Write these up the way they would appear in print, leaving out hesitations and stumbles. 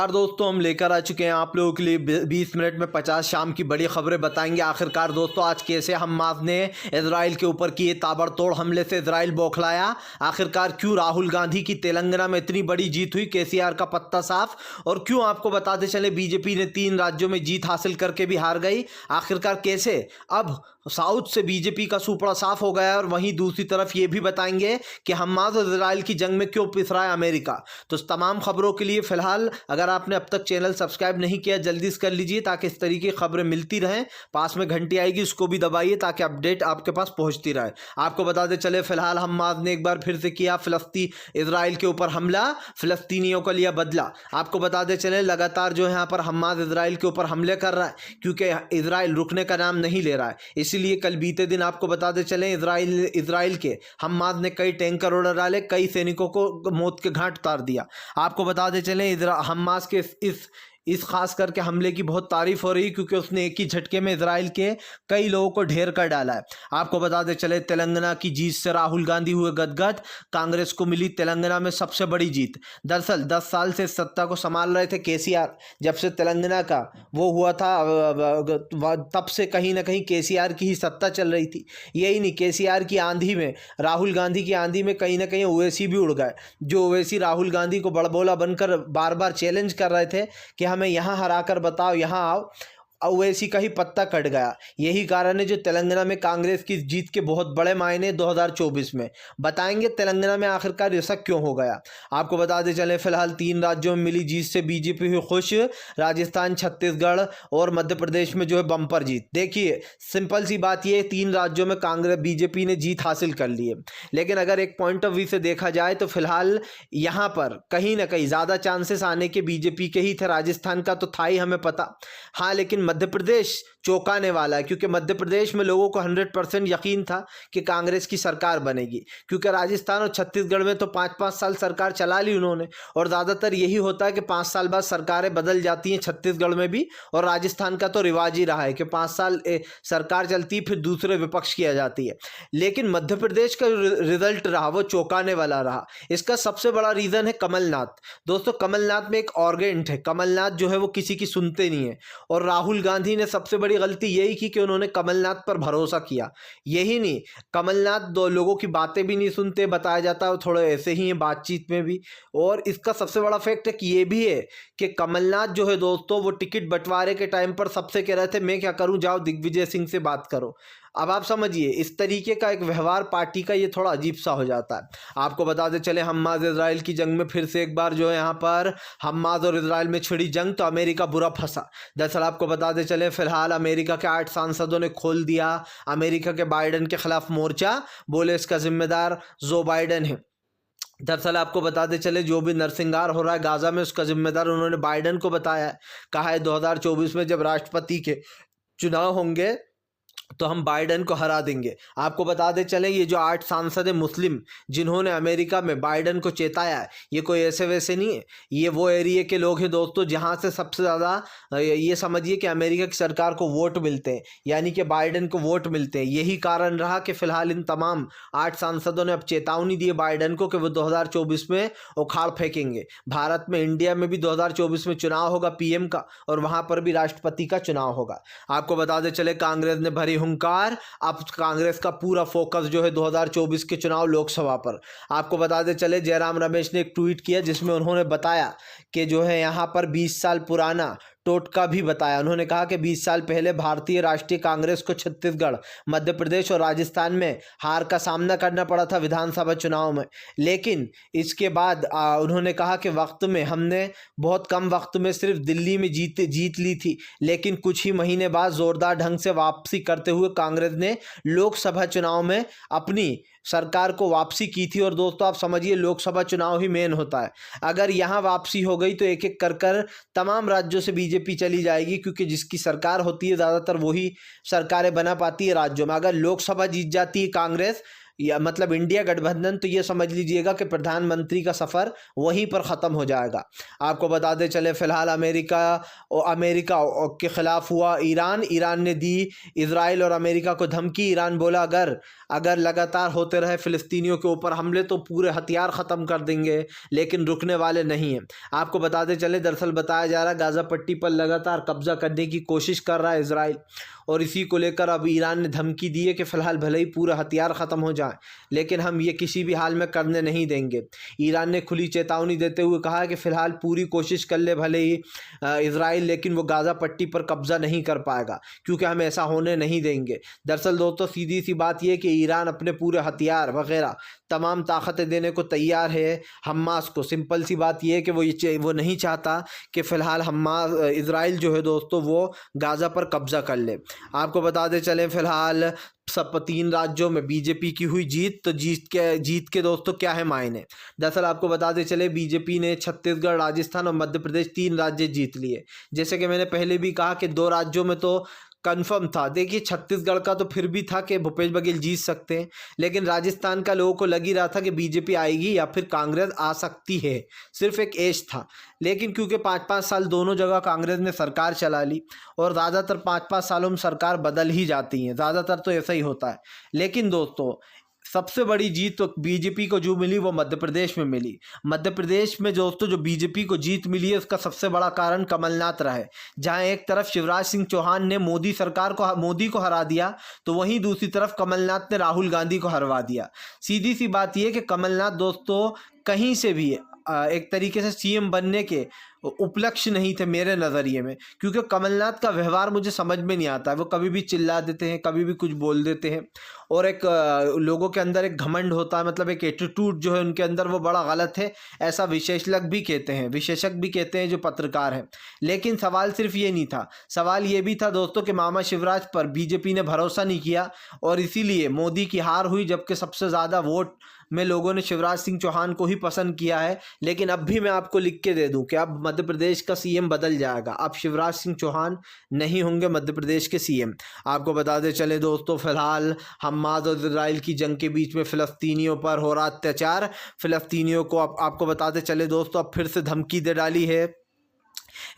यार दोस्तों, हम लेकर आ चुके हैं आप लोगों के लिए 20 मिनट में 50 शाम की बड़ी खबरें बताएंगे। आखिरकार दोस्तों, आज कैसे हमास ने इजराइल के ऊपर किए ताबड़तोड़ हमले से इजराइल बौखलाया। आखिरकार क्यों राहुल गांधी की तेलंगाना में इतनी बड़ी जीत हुई, केसीआर का पत्ता साफ, और क्यों आपको बताते चले बीजेपी ने 3 राज्यों में जीत हासिल करके भी हार गई। आखिरकार कैसे अब साउथ से बीजेपी का सुपड़ा साफ हो गया, और वहीं दूसरी तरफ ये भी बताएंगे कि हमास और इजराइल की जंग में क्यों पिस रहा है अमेरिका। तो तमाम खबरों के लिए फिलहाल अगर आपने अब तक चैनल सब्सक्राइब नहीं किया, जल्दी से कर लीजिए ताकि इस तरीके की खबरें मिलती रहें। पास में घंटी आएगी, उसको भी दबाइए ताकि अपडेट आपके पास पहुंचती रहे। आपको बताते चले फिलहाल हमास ने एक बार फिर से किया फिलिस्तीन इजराइल के ऊपर हमला, फिलिस्तीनियों का लिया बदला। आपको बताते चले लगातार जो है यहाँ पर हमास इजराइल के ऊपर हमले कर रहा है, क्योंकि इजराइल रुकने का नाम नहीं ले रहा है। इसीलिए कल बीते दिन आपको बताते चले इजराइल के हमास ने कई टैंकर उड़ा डाले, कई सैनिकों को मौत के घाट उतार दिया। आपको बताते चले हमास के इस खास करके हमले की बहुत तारीफ हो रही, क्योंकि उसने एक ही झटके में इजराइल के कई लोगों को ढेर कर डाला है। आपको बताते चले तेलंगाना की जीत से राहुल गांधी हुए गदगद, कांग्रेस को मिली तेलंगाना में सबसे बड़ी जीत। दरअसल 10 साल से सत्ता को संभाल रहे थे केसीआर, जब से तेलंगाना का वो हुआ था तब से कहीं ना कहीं केसीआर की ही सत्ता चल रही थी। यही नहीं, केसीआर की आंधी में, राहुल गांधी की आंधी में कहीं ना कहीं ओवैसी भी उड़ गए। जो ओवैसी राहुल गांधी को बड़बोला बनकर बार बार चैलेंज कर रहे थे कि हमें यहाँ हराकर बताओ, यहाँ आओ, ओवैसी का ही पत्ता कट गया। यही कारण है जो तेलंगाना में कांग्रेस की जीत के बहुत बड़े मायने 2024 में। बताएंगे तेलंगाना में आखिरकार ऐसा क्यों हो गया। आपको बताते चले फिलहाल 3 राज्यों में मिली जीत से बीजेपी हुई खुश। राजस्थान, छत्तीसगढ़ और मध्य प्रदेश में जो है बम्पर जीत। देखिए सिंपल सी बात, ये 3 राज्यों में कांग्रेस बीजेपी ने जीत हासिल कर ली है। लेकिन अगर एक पॉइंट ऑफ व्यू से देखा जाए तो फिलहाल यहाँ पर कहीं ना कहीं ज़्यादा चांसेस आने के बीजेपी के ही थे। राजस्थान का तो था ही हमें पता, हाँ, लेकिन मध्य प्रदेश चौंकाने वाला है, क्योंकि मध्य प्रदेश में लोगों को 100% यकीन था कि कांग्रेस की सरकार बनेगी, क्योंकि राजस्थान और छत्तीसगढ़ में तो 5-5 साल सरकार चला ली उन्होंने, और ज़्यादातर यही होता है कि 5 साल बाद सरकारें बदल जाती हैं, छत्तीसगढ़ में भी। और राजस्थान का तो रिवाज ही रहा है कि 5 साल सरकार चलती फिर दूसरे विपक्ष किया जाती है। लेकिन मध्य प्रदेश का रिजल्ट रहा वो चौंकाने वाला रहा। इसका सबसे बड़ा रीज़न है कमलनाथ। दोस्तों, कमलनाथ में एक ऑर्गेंट है, कमलनाथ जो है वो किसी की सुनते नहीं है। और राहुल गांधी ने सबसे बड़ी गलती यही की कि उन्होंने कमलनाथ पर भरोसा किया। यही नहीं, कमलनाथ 2 लोगों की बातें भी नहीं सुनते, बताया जाता है थोड़े ऐसे ही हैं बातचीत में भी। और इसका सबसे बड़ा फैक्ट है कि ये भी है कि कमलनाथ जो है दोस्तों, वो टिकट बंटवारे के टाइम पर सबसे कह रहे थे मैं क्या करूं, जाओ दिग्विजय सिंह से बात करो। अब आप समझिए, इस तरीके का एक व्यवहार पार्टी का ये थोड़ा अजीब सा हो जाता है। आपको बताते चले हमास इजराइल की जंग में फिर से एक बार जो है यहाँ पर हमास और इजराइल में छिड़ी जंग, तो अमेरिका बुरा फंसा। दरअसल आपको बताते चले फिलहाल अमेरिका के 8 सांसदों ने खोल दिया अमेरिका के बाइडेन के खिलाफ मोर्चा, बोले इसका जिम्मेदार जो बाइडेन है। दरअसल आपको बताते चले जो भी नरसंहार हो रहा है गाजा में, उसका जिम्मेदार उन्होंने बाइडेन को बताया है। कहा है 2024 में जब राष्ट्रपति के चुनाव होंगे तो हम बाइडेन को हरा देंगे। आपको बताते चले ये जो 8 सांसद हैं मुस्लिम, जिन्होंने अमेरिका में बाइडेन को चेताया है, ये कोई ऐसे वैसे नहीं है, ये वो एरिया के लोग हैं दोस्तों जहां से सबसे ज़्यादा ये समझिए कि अमेरिका की सरकार को वोट मिलते हैं, यानी कि बाइडेन को वोट मिलते हैं। यही कारण रहा कि फिलहाल इन तमाम 8 सांसदों ने अब चेतावनी दी है बाइडेन को कि वो 2024 में उखाड़ फेंकेंगे। भारत में, इंडिया में भी 2024 में चुनाव होगा पीएम का, और वहां पर भी राष्ट्रपति का चुनाव होगा। आपको बताते चले कांग्रेस ने भरी हुंकार, अब कांग्रेस का पूरा फोकस जो है 2024 के चुनाव लोकसभा पर। आपको बताते चले जयराम रमेश ने एक ट्वीट किया जिसमें उन्होंने बताया कि जो है यहाँ पर 20 साल पुराना टोटका भी बताया। उन्होंने कहा कि 20 साल पहले भारतीय राष्ट्रीय कांग्रेस को छत्तीसगढ़, मध्य प्रदेश और राजस्थान में हार का सामना करना पड़ा था विधानसभा चुनाव में, लेकिन इसके बाद उन्होंने कहा कि वक्त में हमने बहुत कम वक्त में सिर्फ दिल्ली में जीत ली थी, लेकिन कुछ ही महीने बाद जोरदार ढंग से वापसी करते हुए कांग्रेस ने लोकसभा चुनाव में अपनी सरकार को वापसी की थी। और दोस्तों आप समझिए, लोकसभा चुनाव ही मेन होता है। अगर यहाँ वापसी हो गई तो एक एक कर तमाम राज्यों से बीजेपी चली जाएगी, क्योंकि जिसकी सरकार होती है ज़्यादातर वही सरकारें बना पाती है राज्यों में। अगर लोकसभा जीत जाती है कांग्रेस, या मतलब इंडिया गठबंधन, तो ये समझ लीजिएगा कि प्रधानमंत्री का सफ़र वहीं पर ख़त्म हो जाएगा। आपको बताते चले फ़िलहाल अमेरिका के ख़िलाफ़ हुआ ईरान ने दी इजराइल और अमेरिका को धमकी। ईरान बोला अगर लगातार होते रहे फ़िलिस्तीनियों के ऊपर हमले तो पूरे हथियार ख़त्म कर देंगे, लेकिन रुकने वाले नहीं हैं। आपको बताते चले दरअसल बताया जा रहा है गाज़ा पट्टी पर लगातार कब्ज़ा करने की कोशिश कर रहा है इजराइल, और इसी को लेकर अब ईरान ने धमकी दी है कि फ़िलहाल भले ही पूरा हथियार ख़त्म हो जाए, लेकिन हम ये किसी भी हाल में करने नहीं देंगे। ईरान ने खुली चेतावनी देते हुए कहा है कि फ़िलहाल पूरी कोशिश कर ले भले ही इजराइल, लेकिन वो गाज़ा पट्टी पर कब्ज़ा नहीं कर पाएगा, क्योंकि हम ऐसा होने नहीं देंगे। दरअसल दोस्तों सीधी सी बात यह कि ईरान अपने पूरे हथियार वगैरह तमाम ताकतें देने को तैयार है हमास को। सिंपल सी बात यह है कि वो नहीं चाहता कि फ़िलहाल इजराइल जो है दोस्तों वो गाज़ा पर कब्ज़ा कर ले। आपको बताते चलें फ़िलहाल सब 3 राज्यों में बीजेपी की हुई जीत। तो जीत के दोस्तों क्या है मायने। दरअसल आपको बताते चले बीजेपी ने छत्तीसगढ़, राजस्थान और मध्य प्रदेश 3 राज्य जीत लिए। जैसे कि मैंने पहले भी कहा कि 2 राज्यों में तो कंफर्म था। देखिए छत्तीसगढ़ का तो फिर भी था कि भूपेश बघेल जीत सकते हैं, लेकिन राजस्थान का लोगों को लग ही रहा था कि बीजेपी आएगी या फिर कांग्रेस आ सकती है, सिर्फ एक एज था। लेकिन क्योंकि 5-5 साल दोनों जगह कांग्रेस ने सरकार चला ली, और ज़्यादातर 5-5 सालों में सरकार बदल ही जाती है, ज़्यादातर तो ऐसा ही होता है। लेकिन दोस्तों सबसे बड़ी जीत तो बीजेपी को जो मिली वो मध्य प्रदेश में मिली। मध्य प्रदेश में दोस्तों जो बीजेपी को जीत मिली है उसका सबसे बड़ा कारण कमलनाथ रहा है। जहां एक तरफ शिवराज सिंह चौहान ने मोदी को हरा दिया, तो वहीं दूसरी तरफ कमलनाथ ने राहुल गांधी को हरवा दिया। सीधी सी बात यह कि कमलनाथ दोस्तों कहीं से भी एक तरीके से सीएम बनने के उपलक्ष्य नहीं थे मेरे नज़रिए में, क्योंकि कमलनाथ का व्यवहार मुझे समझ में नहीं आता है। वो कभी भी चिल्ला देते हैं, कभी भी कुछ बोल देते हैं, और एक लोगों के अंदर एक घमंड होता है, मतलब एक एटीट्यूड जो है उनके अंदर वो बड़ा गलत है, ऐसा विशेषज्ञ भी कहते हैं जो पत्रकार हैं। लेकिन सवाल सिर्फ ये नहीं था, सवाल ये भी था दोस्तों कि मामा शिवराज पर बीजेपी ने भरोसा नहीं किया, और इसीलिए मोदी की हार हुई, जबकि सबसे ज़्यादा वोट में लोगों ने शिवराज सिंह चौहान को ही पसंद किया है। लेकिन अब भी मैं आपको लिख के दे दूं कि अब मध्य प्रदेश का सीएम बदल जाएगा, अब शिवराज सिंह चौहान नहीं होंगे मध्य प्रदेश के सीएम। आपको बताते चले दोस्तों फ़िलहाल हमास और इजराइल की जंग के बीच में फ़िलिस्तीनियों पर हो रहा अत्याचार। फ़िलिस्तीनियों को आपको बताते चले दोस्तों अब फिर से धमकी दे डाली है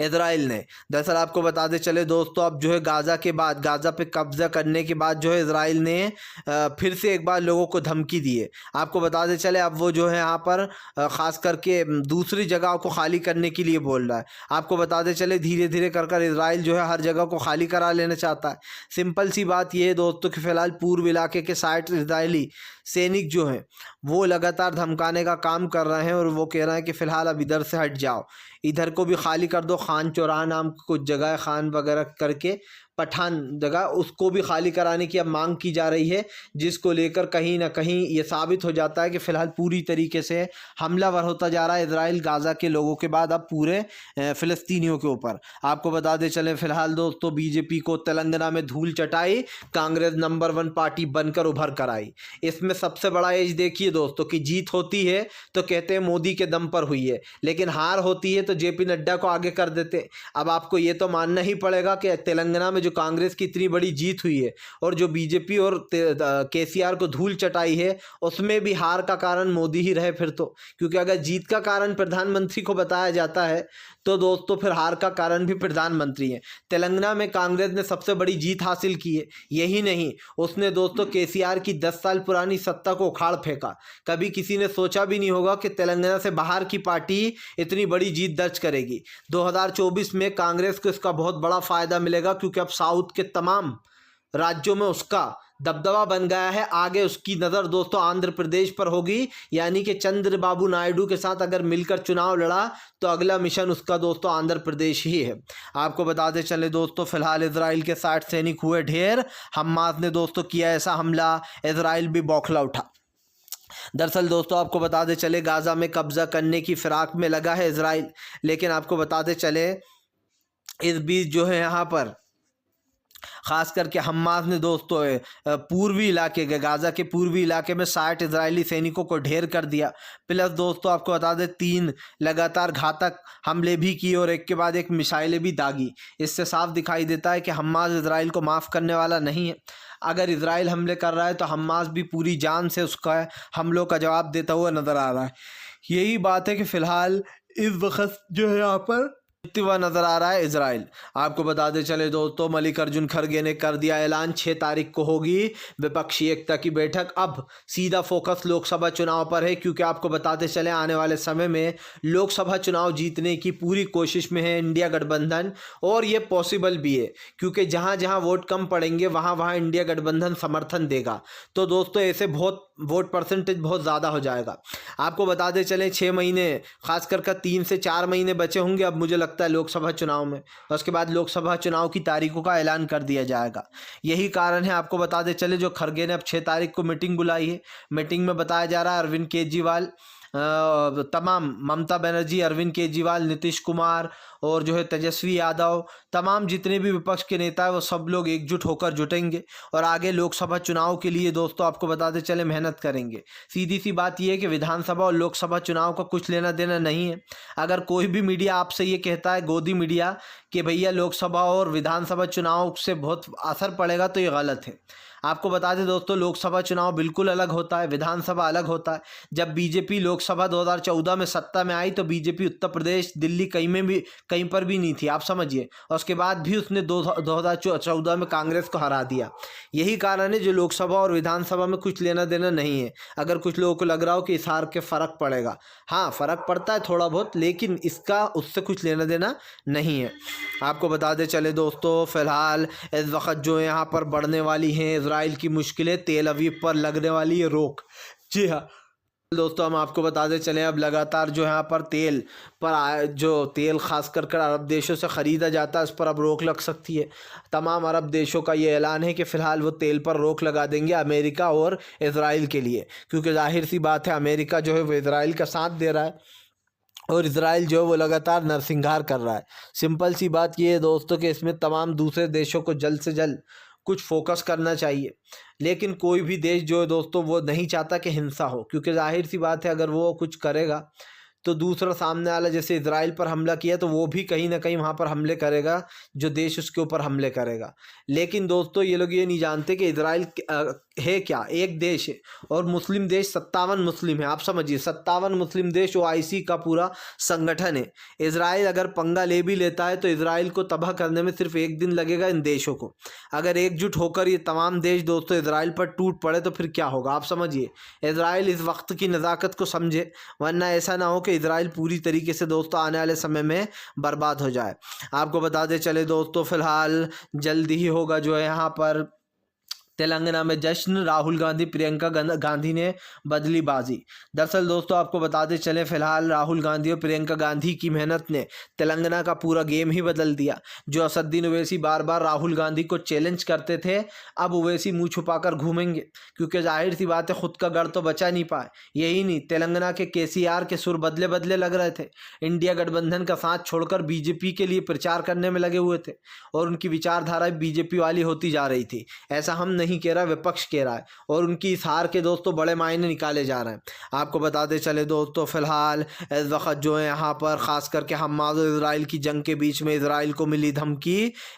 इजराइल ने। दरअसल आपको बताते चले दोस्तों अब जो है गाज़ा पे कब्ज़ा करने के बाद जो है इजराइल ने फिर से एक बार लोगों को धमकी दी है। आपको बताते चले अब वो जो है यहाँ पर ख़ास करके दूसरी जगह को खाली करने के लिए बोल रहा है। आपको बताते चले धीरे धीरे कर इजराइल जो है हर जगह को खाली करा लेना चाहता है। सिंपल सी बात ये है दोस्तों कि फ़िलहाल पूर्व इलाके के 60 इजरायली सैनिक जो हैं वो लगातार धमकाने का काम कर रहे हैं, और वो कह रहे हैं कि फ़िलहाल अब इधर से हट जाओ, इधर को भी खाली कर दो। खान चौराहा नाम की कुछ जगह है, खान वगैरह करके पठान जगह, उसको भी खाली कराने की अब मांग की जा रही है, जिसको लेकर कहीं ना कहीं ये साबित हो जाता है कि फ़िलहाल पूरी तरीके से हमलावर होता जा रहा है इजराइल गाज़ा के लोगों के बाद अब पूरे फ़िलिस्तीनियों के ऊपर। आपको बताते चलें फ़िलहाल दोस्तों बीजेपी को तेलंगाना में धूल चटाई, कांग्रेस नंबर 1 पार्टी बनकर उभर कर आई। इसमें सबसे बड़ा एज देखिए दोस्तों कि जीत होती है तो कहते हैं मोदी के दम पर हुई है, लेकिन हार होती है तो जेपी नड्डा को आगे कर देते। अब आपको ये तो मानना ही पड़ेगा कि तेलंगाना में जो कांग्रेस की इतनी बड़ी जीत हुई है और जो बीजेपी और केसीआर को धूल चटाई है, उसमें भी हार का कारण मोदी ही रहे फिर तो। क्योंकि अगर जीत का कारण प्रधानमंत्री को बताया जाता है तो दोस्तों फिर हार का कारण भी प्रधानमंत्री है। तेलंगाना में कांग्रेस ने सबसे बड़ी जीत हासिल की है, यही नहीं उसने दोस्तों केसीआर की 10 साल पुरानी सत्ता को उखाड़ फेंका। कभी किसी ने सोचा भी नहीं होगा कि तेलंगाना से बाहर की पार्टी इतनी बड़ी जीत दर्ज करेगी। 2024 में कांग्रेस को इसका बहुत बड़ा फायदा मिलेगा, क्योंकि अब साउथ के तमाम राज्यों में उसका दबदबा बन गया है। आगे उसकी नज़र दोस्तों आंध्र प्रदेश पर होगी, यानी कि चंद्रबाबू नायडू के साथ अगर मिलकर चुनाव लड़ा तो अगला मिशन उसका दोस्तों आंध्र प्रदेश ही है। आपको बताते चले दोस्तों फिलहाल इजराइल के 60 सैनिक हुए ढेर। हमास ने दोस्तों किया ऐसा हमला, इजराइल भी बौखला उठा। दरअसल दोस्तों आपको बताते चले गाज़ा में कब्जा करने की फिराक में लगा है इजराइल, लेकिन आपको बताते चले इस बीच जो है यहाँ पर ख़ास करके हमास ने दोस्तों पूर्वी इलाके के गाज़ा के पूर्वी इलाके में 60 इजरायली सैनिकों को ढेर कर दिया। प्लस दोस्तों आपको बता दें 3 लगातार घातक हमले भी किए और एक के बाद एक मिसाइलें भी दागी। इससे साफ दिखाई देता है कि हमास इजराइल को माफ़ करने वाला नहीं है। अगर इजराइल हमले कर रहा है तो हमास भी पूरी जान से उसका हमलों का जवाब देता हुआ नज़र आ रहा है। यही बात है कि फ़िलहाल इस वक्त जो है यहाँ पर हुआ नजर आ रहा है इजराइल। आपको बताते चले दोस्तों मल्लिकार्जुन खड़गे ने कर दिया ऐलान 6 तारीख को होगी विपक्षी एकता की बैठक। अब सीधा फोकस लोकसभा चुनाव पर है, क्योंकि आपको बताते चले आने वाले समय में लोकसभा चुनाव जीतने की पूरी कोशिश में है इंडिया गठबंधन, और ये पॉसिबल भी है क्योंकि जहां जहां वोट कम पड़ेंगे वहां वहां इंडिया गठबंधन समर्थन देगा। तो दोस्तों ऐसे बहुत वोट परसेंटेज बहुत ज़्यादा हो जाएगा। आपको बताते चले 6 महीने खासकर 3 से 4 महीने बचे होंगे अब मुझे लगता है लोकसभा चुनाव में, और उसके बाद लोकसभा चुनाव की तारीखों का ऐलान कर दिया जाएगा। यही कारण है आपको बताते चले जो खड़गे ने अब 6 तारीख को मीटिंग बुलाई है। मीटिंग में बताया जा रहा है अरविंद केजरीवाल तमाम ममता बनर्जी, अरविंद केजरीवाल, नीतीश कुमार और जो है तेजस्वी यादव, तमाम जितने भी विपक्ष के नेता हैं वो सब लोग एकजुट होकर जुटेंगे और आगे लोकसभा चुनाव के लिए दोस्तों आपको बताते चले मेहनत करेंगे। सीधी सी बात यह है कि विधानसभा और लोकसभा चुनाव का कुछ लेना देना नहीं है। अगर कोई भी मीडिया आपसे ये कहता है, गोदी मीडिया, कि भैया लोकसभा और विधानसभा चुनाव से बहुत असर पड़ेगा, तो ये गलत है। आपको बता दें दोस्तों लोकसभा चुनाव बिल्कुल अलग होता है, विधानसभा अलग होता है। जब बीजेपी लोकसभा 2014 में सत्ता में आई तो बीजेपी उत्तर प्रदेश, दिल्ली कहीं पर भी नहीं थी, आप समझिए, और उसके बाद भी उसने 2014 में कांग्रेस को हरा दिया। यही कारण है जो लोकसभा और विधानसभा में कुछ लेना देना नहीं है। अगर कुछ लोगों को लग रहा हो कि इस हार के फ़र्क पड़ेगा, हाँ फ़र्क पड़ता है थोड़ा बहुत, लेकिन इसका उससे कुछ लेना देना नहीं है। आपको बताते चले दोस्तों फिलहाल इस वक्त जो यहाँ पर बढ़ने वाली हैं इजराइल की मुश्किलें, तेल अवीव पर लगने वाली है रोक। जी हाँ दोस्तों, हम आपको बताते चले अब लगातार जो यहाँ पर तेल पर जो तेल खास कर अरब देशों से ख़रीदा जाता है उस पर अब रोक लग सकती है। तमाम अरब देशों का ये ऐलान है कि फ़िलहाल वो तेल पर रोक लगा देंगे अमेरिका और इजराइल के लिए, क्योंकि जाहिर सी बात है अमेरिका जो है वो इजराइल का साथ दे रहा है और इजराइल जो है वो लगातार नरसंहार कर रहा है। सिंपल सी बात ये है दोस्तों कि इसमें तमाम दूसरे देशों को जल्द से जल्द कुछ फोकस करना चाहिए, लेकिन कोई भी देश जो है दोस्तों वो नहीं चाहता कि हिंसा हो, क्योंकि जाहिर सी बात है अगर वो कुछ करेगा तो दूसरा सामने वाला जैसे इजराइल पर हमला किया तो वो भी कहीं ना कहीं वहाँ पर हमले करेगा जो देश उसके ऊपर हमले करेगा। लेकिन दोस्तों ये लोग ये नहीं जानते कि इजराइल है क्या, एक देश है और मुस्लिम देश 57 मुस्लिम है। आप समझिए 57 मुस्लिम देश OIC का पूरा संगठन है। इजराइल अगर पंगा ले भी लेता है तो इजराइल को तबाह करने में सिर्फ 1 दिन लगेगा इन देशों को। अगर एकजुट होकर ये तमाम देश दोस्तों इजराइल पर टूट पड़े तो फिर क्या होगा, आप समझिए। इजराइल इस वक्त की नज़ाकत को समझे, वरना ऐसा ना हो कि इजराइल पूरी तरीके से दोस्तों आने वाले समय में बर्बाद हो जाए। आपको बताते चले दोस्तों फिलहाल जल्दी ही होगा जो है यहाँ पर तेलंगाना में जश्न, राहुल गांधी, प्रियंका गांधी ने बदली बाजी। दरअसल दोस्तों आपको बताते चले फिलहाल राहुल गांधी और प्रियंका गांधी की मेहनत ने तेलंगाना का पूरा गेम ही बदल दिया। जो असदुद्दीन ओवैसी बार बार राहुल गांधी को चैलेंज करते थे, अब ओवैसी मुंह छुपाकर घूमेंगे, क्योंकि जाहिर सी बात है खुद का गढ़ तो बचा नहीं पाए। यही नहीं, तेलंगाना के KCR के सुर बदले बदले लग रहे थे, इंडिया गठबंधन का साथ छोड़कर बीजेपी के लिए प्रचार करने में लगे हुए थे और उनकी विचारधारा बीजेपी वाली होती जा रही थी। ऐसा हम नहीं कह रहा, विपक्ष कह रहा है, और उनकी इस हार के दोस्तों बड़े मायने निकाले जा रहे हैं। आपको बताते चले दोस्तों फिलहाल इस वक्त जो है यहाँ पर खास करके हमास और इजराइल की जंग के बीच में इजराइल को मिली धमकी।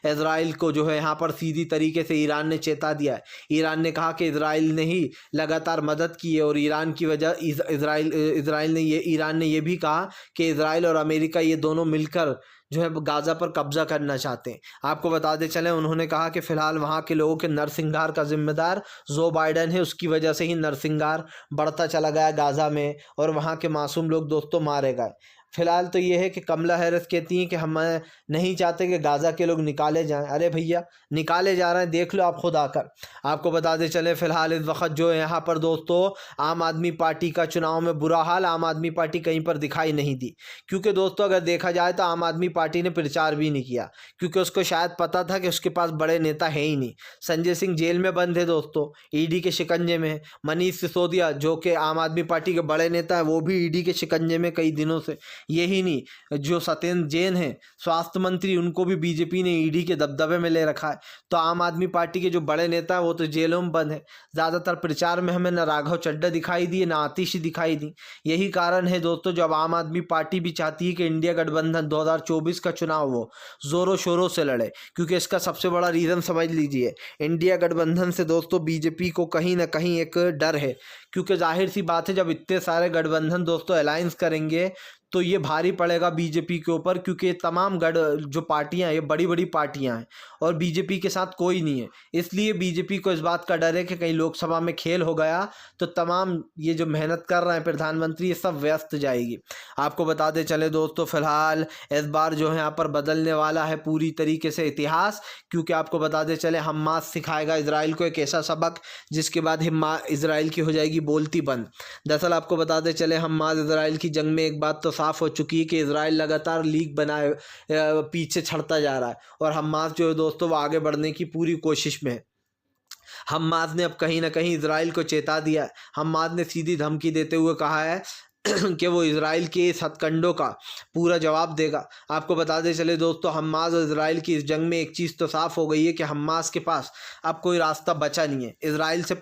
इजराइल को जो है यहाँ पर सीधी तरीके से ईरान ने चेता दिया है। ईरान ने कहा कि इजराइल ने ही लगातार मदद की है और ईरान की वजह ईरान ने ये भी कहा कि इजराइल और अमेरिका ये दोनों मिलकर जो है गाज़ा पर कब्जा करना चाहते हैं। आपको बताते चलें उन्होंने कहा कि फ़िलहाल वहाँ के लोगों के नरसंहार का जिम्मेदार जो बाइडन है, उसकी वजह से ही नरसंहार बढ़ता चला गया गाज़ा में और वहाँ के मासूम लोग दोस्तों मारे गए। फ़िलहाल तो ये है कि कमला हैरिस कहती हैं कि हम नहीं चाहते कि गाज़ा के लोग निकाले जाएं। अरे भैया निकाले जा रहे हैं, देख लो आप खुद आकर। आपको बताते चले फ़िलहाल इस वक्त जो है यहाँ पर दोस्तों आम आदमी पार्टी का चुनाव में बुरा हाल, आम आदमी पार्टी कहीं पर दिखाई नहीं दी, क्योंकि दोस्तों अगर देखा जाए तो आम आदमी पार्टी ने प्रचार भी नहीं किया, क्योंकि उसको शायद पता था कि उसके पास बड़े नेता है ही नहीं। संजय सिंह जेल में बंद है दोस्तों, ED के शिकंजे में है। मनीष सिसोदिया जो कि आम आदमी पार्टी के बड़े नेता है वो भी ED के शिकंजे में कई दिनों से। यही नहीं, जो सत्येंद्र जैन है स्वास्थ्य मंत्री, उनको भी बीजेपी ने ईडी के दबदबे में ले रखा है। तो आम आदमी पार्टी के जो बड़े नेता है वो तो जेलों में बंद है। ज़्यादातर प्रचार में हमें न राघव चड्ढा दिखाई दिए न आतिशी दिखाई दी। यही कारण है दोस्तों, जब आम आदमी पार्टी भी चाहती है कि इंडिया गठबंधन 2024 का चुनाव वो ज़ोरों शोरों से लड़े, क्योंकि इसका सबसे बड़ा रीज़न समझ लीजिए, इंडिया गठबंधन से दोस्तों बीजेपी को कहीं ना कहीं एक डर है। क्योंकि जाहिर सी बात है, जब इतने सारे गठबंधन दोस्तों अलायंस करेंगे तो ये भारी पड़ेगा बीजेपी के ऊपर, क्योंकि ये तमाम जो पार्टियां हैं ये बड़ी बड़ी पार्टियां हैं और बीजेपी के साथ कोई नहीं है। इसलिए बीजेपी को इस बात का डर है कि कहीं लोकसभा में खेल हो गया तो तमाम ये जो मेहनत कर रहे हैं प्रधानमंत्री, ये सब व्यस्त जाएगी। आपको बताते चले दोस्तों, फिलहाल इस बार जो है यहाँ पर बदलने वाला है पूरी तरीके से इतिहास, क्योंकि आपको बताते चले हमास सिखाएगा इजराइल को एक ऐसा सबक जिसके बाद इजराइल की हो जाएगी बोलती बंद। दरअसल आपको बताते चले हमास इजराइल की जंग में एक बात तो साफ हो चुकी है कि इजराइल लगातार लीक बनाए पीछे छड़ता जा रहा है और हमास जो है दोस्तों वो आगे बढ़ने की पूरी कोशिश में है। हमास ने अब कहीं ना कहीं इजराइल को चेता दिया है। हमास ने सीधी धमकी देते हुए कहा है कि वो इजराइल के इस हथकंडों का पूरा जवाब देगा। आपको बताते चले दोस्तों, हमास और इजराइल की इस जंग में एक चीज़ तो साफ हो गई है कि हमास के पास अब कोई रास्ता बचा नहीं है इजराइल से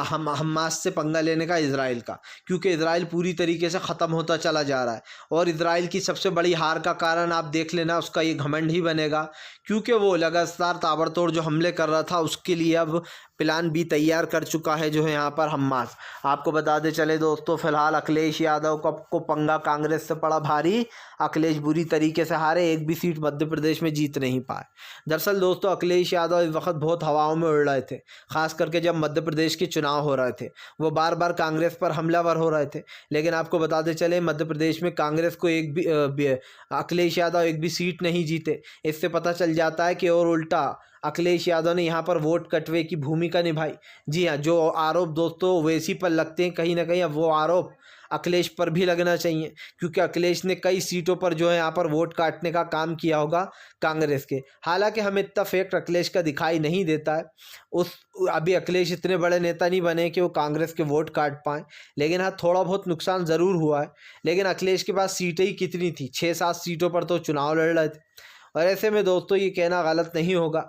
हमास से पंगा लेने का, इजराइल का, क्योंकि इजराइल पूरी तरीके से ख़त्म होता चला जा रहा है। और इजराइल की सबसे बड़ी हार का कारण आप देख लेना, उसका ये घमंड ही बनेगा, क्योंकि वो लगातार ताबड़तोड़ जो हमले कर रहा था उसके लिए अब प्लान भी तैयार कर चुका है जो है यहाँ पर हमास। आपको बताते चले दोस्तों, फिलहाल अखिलेश यादव को पंगा कांग्रेस से पड़ा भारी। अखिलेश बुरी तरीके से हारे, एक भी सीट मध्य प्रदेश में जीत नहीं पाए। दरअसल दोस्तों, अखिलेश यादव इस वक्त बहुत हवाओं में उड़ रहे थे, खास करके जब मध्य प्रदेश के चुनाव हो रहे थे वो बार बार कांग्रेस पर हमलावर हो रहे थे। लेकिन आपको बताते चले मध्य प्रदेश में कांग्रेस को एक भी अखिलेश यादव एक भी सीट नहीं जीते। इससे पता चल जाता है कि और उल्टा अखिलेश यादव ने यहाँ पर वोट कटवे की भूमिका निभाई। जी हाँ, जो आरोप दोस्तों ओवैसी पर लगते हैं कहीं ना कहीं, अब वो आरोप अखिलेश पर भी लगना चाहिए, क्योंकि अखिलेश ने कई सीटों पर जो है यहाँ पर वोट काटने का काम किया होगा कांग्रेस के। हालांकि हमें इतना फैक्ट अखिलेश का दिखाई नहीं देता है, अभी अखिलेश इतने बड़े नेता नहीं बने कि वो कांग्रेस के वोट काट पाएँ। लेकिन हाँ, थोड़ा बहुत नुकसान ज़रूर हुआ है। लेकिन अखिलेश के पास सीटें ही कितनी थी, 6-7 सीटों पर तो चुनाव लड़ रहे थे। और ऐसे में दोस्तों ये कहना गलत नहीं होगा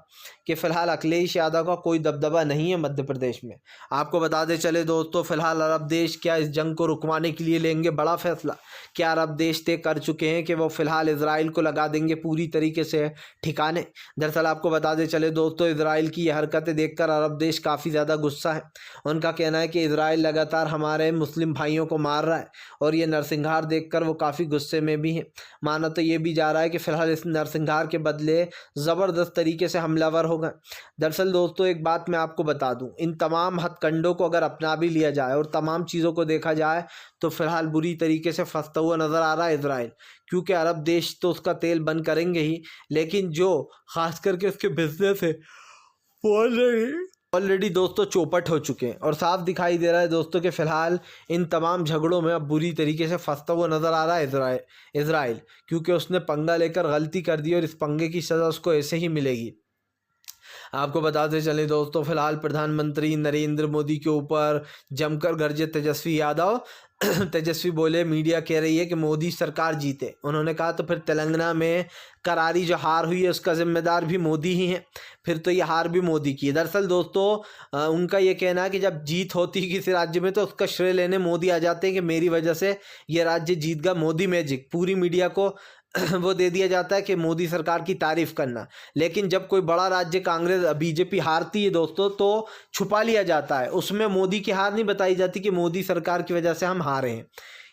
कि फ़िलहाल अखिलेश यादव का कोई दबदबा नहीं है मध्य प्रदेश में। आपको बताते चले दोस्तों, फिलहाल अरब देश क्या इस जंग को रुकवाने के लिए लेंगे बड़ा फैसला। क्या अरब देश तय कर चुके हैं कि वो फ़िलहाल इजराइल को लगा देंगे पूरी तरीके से ठिकाने। दरअसल आपको बताते चले दोस्तों, इजराइल की ये हरकतें देखकर अरब देश काफ़ी ज़्यादा गुस्सा है। उनका कहना है कि इजराइल लगातार हमारे मुस्लिम भाइयों को मार रहा है और ये नरसंहार देखकर वो काफ़ी गुस्से में भी हैं। माना तो ये भी जा रहा है कि फ़िलहाल इस नरसंहार के बदले ज़बरदस्त तरीके से हमलावर हो गए। दरअसल दोस्तों, एक बात मैं आपको बता दूं, इन तमाम हथकंडों को अगर अपना भी लिया जाए और तमाम चीज़ों को देखा जाए तो फिलहाल बुरी तरीके से फंसता हुआ नज़र आ रहा है इजराइल, क्योंकि अरब देश तो उसका तेल बंद करेंगे ही, लेकिन जो खास करके उसके बिजनेस है वो ऑलरेडी दोस्तों चौपट हो चुके हैं। और साफ दिखाई दे रहा है दोस्तों कि फ़िलहाल इन तमाम झगड़ों में अब बुरी तरीके से फंसता हुआ नज़र आ रहा है इजराइल, क्योंकि उसने पंगा लेकर गलती कर दी और इस पंगे की सज़ा उसको ऐसे ही मिलेगी। आपको बताते चलें दोस्तों, फिलहाल प्रधानमंत्री नरेंद्र मोदी के ऊपर जमकर गरजे तेजस्वी यादव। तेजस्वी बोले, मीडिया कह रही है कि मोदी सरकार जीते। उन्होंने कहा तो फिर तेलंगाना में करारी जो हार हुई है उसका जिम्मेदार भी मोदी ही है, फिर तो ये हार भी मोदी की है। दरअसल दोस्तों, उनका ये कहना है कि जब जीत होती है किसी राज्य में तो उसका श्रेय लेने मोदी आ जाते हैं कि मेरी वजह से ये राज्य जीत गया, मोदी मैजिक। पूरी मीडिया को वो दे दिया जाता है कि मोदी सरकार की तारीफ करना। लेकिन जब कोई बड़ा राज्य कांग्रेस बीजेपी हारती है दोस्तों तो छुपा लिया जाता है, उसमें मोदी की हार नहीं बताई जाती कि मोदी सरकार की वजह से हम हारे हैं।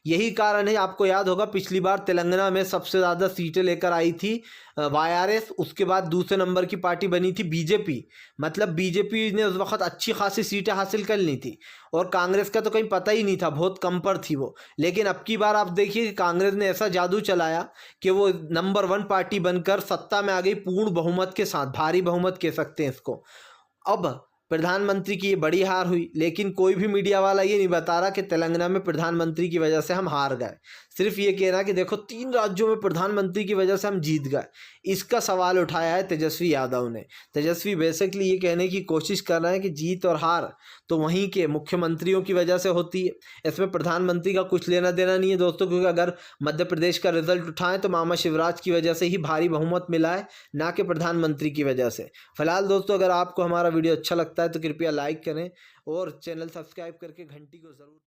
यही कारण है, आपको याद होगा पिछली बार तेलंगाना में सबसे ज़्यादा सीटें लेकर आई थी वाईआरएस, उसके बाद दूसरे नंबर की पार्टी बनी थी बीजेपी। मतलब बीजेपी ने उस वक्त अच्छी खासी सीटें हासिल कर ली थी और कांग्रेस का तो कहीं पता ही नहीं था, बहुत कम पर थी वो। लेकिन अब की बार आप देखिए कि कांग्रेस ने ऐसा जादू चलाया कि वो नंबर 1 पार्टी बनकर सत्ता में आ गई पूर्ण बहुमत के साथ, भारी बहुमत कह सकते हैं इसको। अब प्रधानमंत्री की ये बड़ी हार हुई, लेकिन कोई भी मीडिया वाला ये नहीं बता रहा कि तेलंगाना में प्रधानमंत्री की वजह से हम हार गए। सिर्फ ये कहना कि देखो 3 राज्यों में प्रधानमंत्री की वजह से हम जीत गए, इसका सवाल उठाया है तेजस्वी यादव ने। तेजस्वी बेसिकली ये कहने की कोशिश कर रहे हैं कि जीत और हार तो वहीं के मुख्यमंत्रियों की वजह से होती है, इसमें प्रधानमंत्री का कुछ लेना देना नहीं है दोस्तों, क्योंकि अगर मध्य प्रदेश का रिजल्ट उठाएं तो मामा शिवराज की वजह से ही भारी बहुमत मिला है, ना कि प्रधानमंत्री की वजह से। फिलहाल दोस्तों अगर आपको हमारा वीडियो अच्छा लगता है तो कृपया लाइक करें और चैनल सब्सक्राइब करके घंटी को ज़रूर